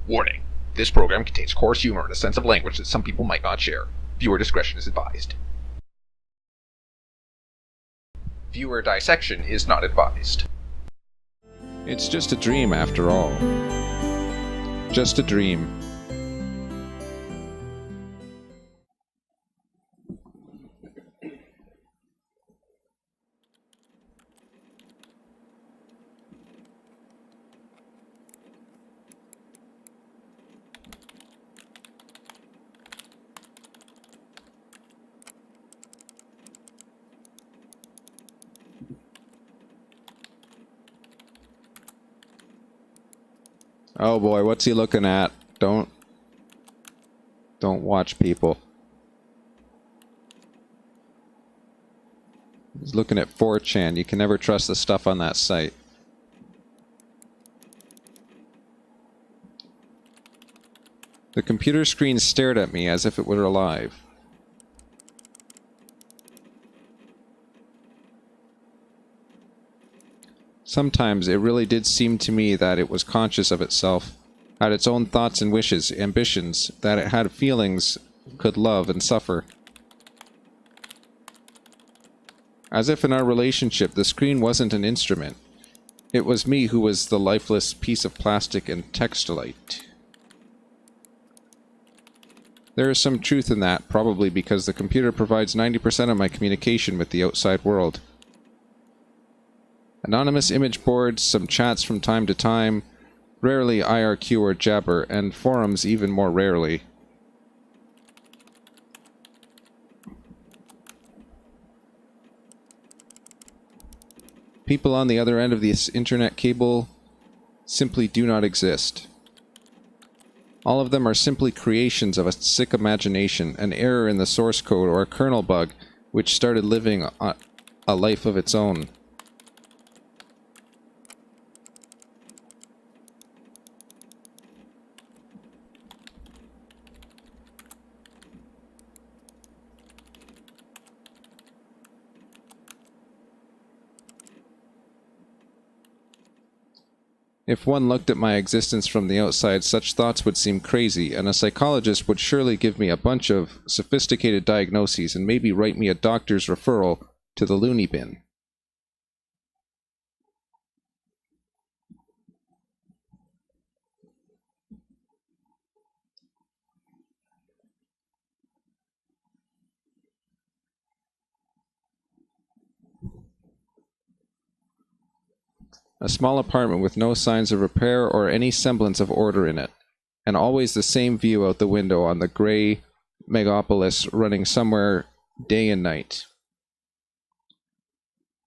Warning: this program contains coarse humor and a sense of language that some people might not share. Viewer discretion is advised. Viewer dissection is not advised. It's just a dream after all. Just a dream. Oh boy, what's he looking at? Don't watch people. He's looking at 4chan. You can never trust the stuff on that site. The computer screen stared at me as if it were alive. Sometimes it really did seem to me that it was conscious of itself, had its own thoughts and wishes, ambitions, that it had feelings, could love and suffer. As if in our relationship the screen wasn't an instrument. It was me who was the lifeless piece of plastic and textilite. There is some truth in that, probably because the computer provides 90% of my communication with the outside world. Anonymous image boards, some chats from time to time, rarely IRQ or Jabber, and forums even more rarely. People on the other end of this internet cable simply do not exist. All of them are simply creations of a sick imagination, an error in the source code or a kernel bug which started living a life of its own. If one looked at my existence from the outside, such thoughts would seem crazy, and a psychologist would surely give me a bunch of sophisticated diagnoses and maybe write me a doctor's referral to the loony bin. A small apartment with no signs of repair or any semblance of order in it, and always the same view out the window on the grey megapolis running somewhere day and night.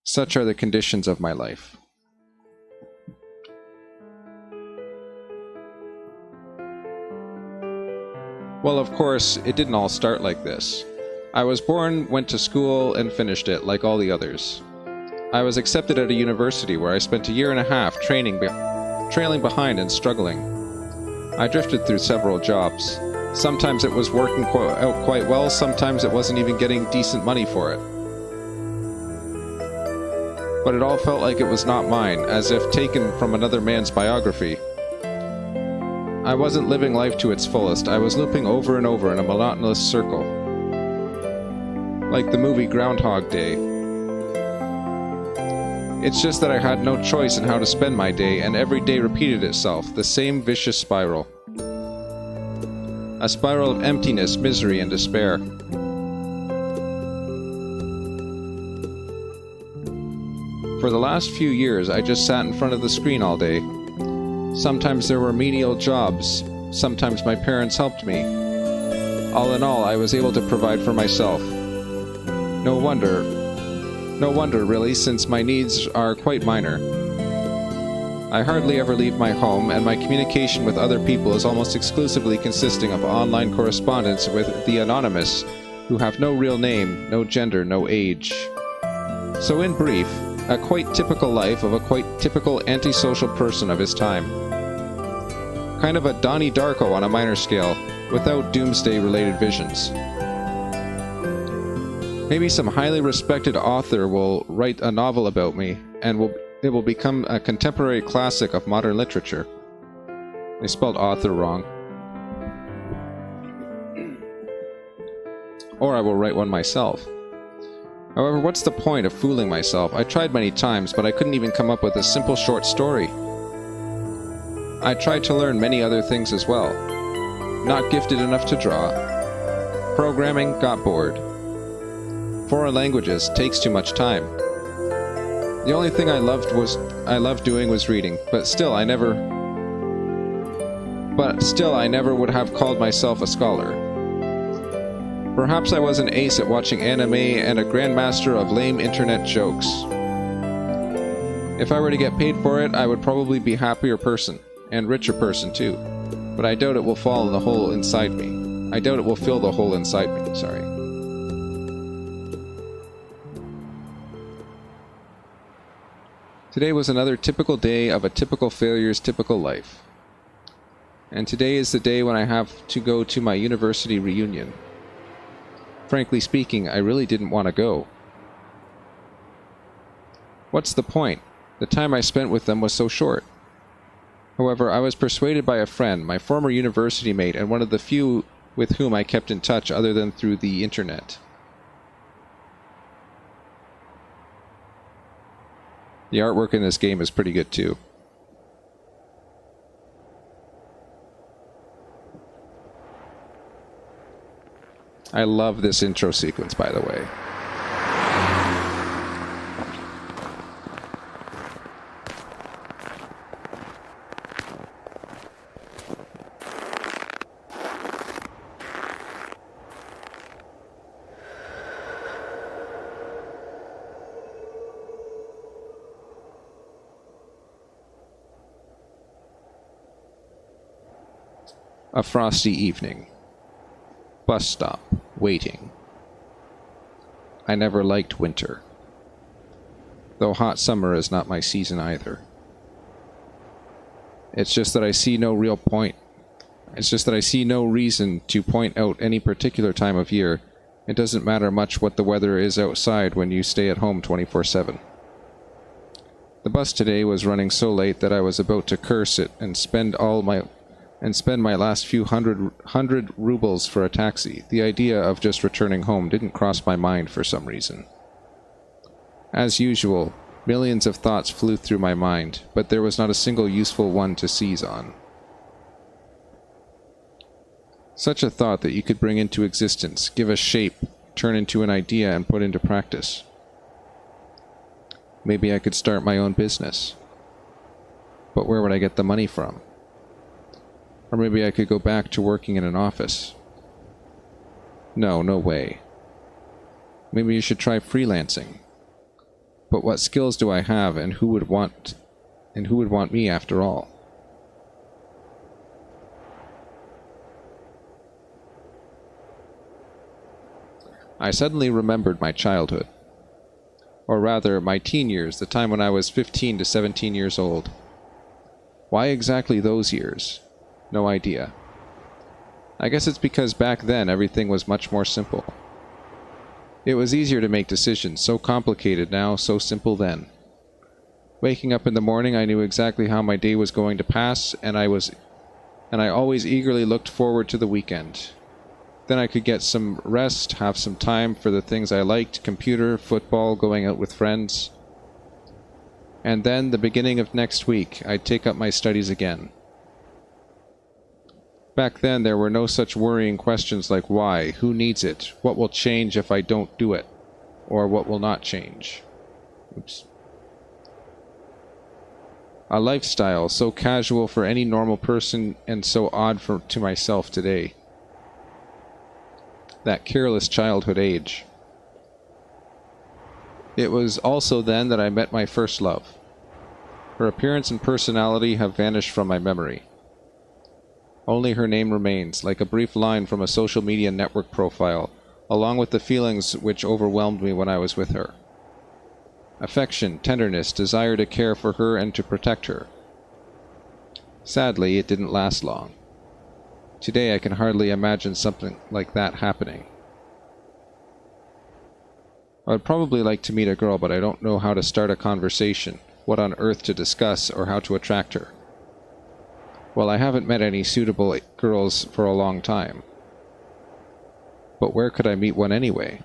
Such are the conditions of my life. Well, of course, it didn't all start like this. I was born, went to school, and finished it, like all the others. I was accepted at a university where I spent a year and a half trailing behind and struggling. I drifted through several jobs. Sometimes it was working out quite well, sometimes it wasn't even getting decent money for it. But it all felt like it was not mine, as if taken from another man's biography. I wasn't living life to its fullest, I was looping over and over in a monotonous circle. Like the movie Groundhog Day. It's just that I had no choice in how to spend my day, and every day repeated itself, the same vicious spiral. A spiral of emptiness, misery, and despair. For the last few years, I just sat in front of the screen all day. Sometimes there were menial jobs, sometimes my parents helped me. All in all, I was able to provide for myself. No wonder, really, since my needs are quite minor. I hardly ever leave my home, and my communication with other people is almost exclusively consisting of online correspondence with the anonymous, who have no real name, no gender, no age. So in brief, a quite typical life of a quite typical antisocial person of his time. Kind of a Donnie Darko on a minor scale, without doomsday-related visions. Maybe some highly respected author will write a novel about me, and it will become a contemporary classic of modern literature. They spelled author wrong. Or I will write one myself. However, what's the point of fooling myself? I tried many times, but I couldn't even come up with a simple short story. I tried to learn many other things as well. Not gifted enough to draw. Programming, got bored. Foreign languages, takes too much time. The only thing I loved doing was reading, but still I never would have called myself a scholar. Perhaps I was an ace at watching anime and a grandmaster of lame internet jokes. If I were to get paid for it, I would probably be a happier person, and richer person too. But I doubt it will fill the hole inside me. Sorry. Today was another typical day of a typical failures, typical life. And today is the day when I have to go to my university reunion. Frankly speaking, I really didn't want to go. What's the point? The time I spent with them was so short. However, I was persuaded by a friend, my former university mate, and one of the few with whom I kept in touch other than through the internet. The artwork in this game is pretty good too. I love this intro sequence, by the way. A frosty evening. Bus stop. Waiting. I never liked winter. Though hot summer is not my season either. It's just that I see no real point. It's just that I see no reason to point out any particular time of year. It doesn't matter much what the weather is outside when you stay at home 24/7. The bus today was running so late that I was about to curse it and spend my last few hundred rubles for a taxi. The idea of just returning home didn't cross my mind for some reason. As usual, millions of thoughts flew through my mind, but there was not a single useful one to seize on. Such a thought that you could bring into existence, give a shape, turn into an idea, and put into practice. Maybe I could start my own business. But where would I get the money from? Or maybe I could go back to working in an office. No way. Maybe you should try freelancing. But what skills do I have, and who would want me after all? I suddenly remembered my childhood. Or rather, my teen years, the time when I was 15 to 17 years old. Why exactly those years? No idea. I guess it's because back then everything was much more simple. It was easier to make decisions, so complicated now, so simple then. Waking up in the morning, I knew exactly how my day was going to pass, and I always eagerly looked forward to the weekend. Then I could get some rest, have some time for the things I liked, computer, football, going out with friends. And then, the beginning of next week, I'd take up my studies again. Back then, there were no such worrying questions like why, who needs it, what will change if I don't do it, or what will not change. Oops. A lifestyle so casual for any normal person and so odd to myself today. That careless childhood age. It was also then that I met my first love. Her appearance and personality have vanished from my memory. Only her name remains, like a brief line from a social media network profile, along with the feelings which overwhelmed me when I was with her. Affection, tenderness, desire to care for her and to protect her. Sadly, it didn't last long. Today I can hardly imagine something like that happening. I would probably like to meet a girl, but I don't know how to start a conversation, what on earth to discuss, or how to attract her. Well, I haven't met any suitable girls for a long time. But where could I meet one anyway?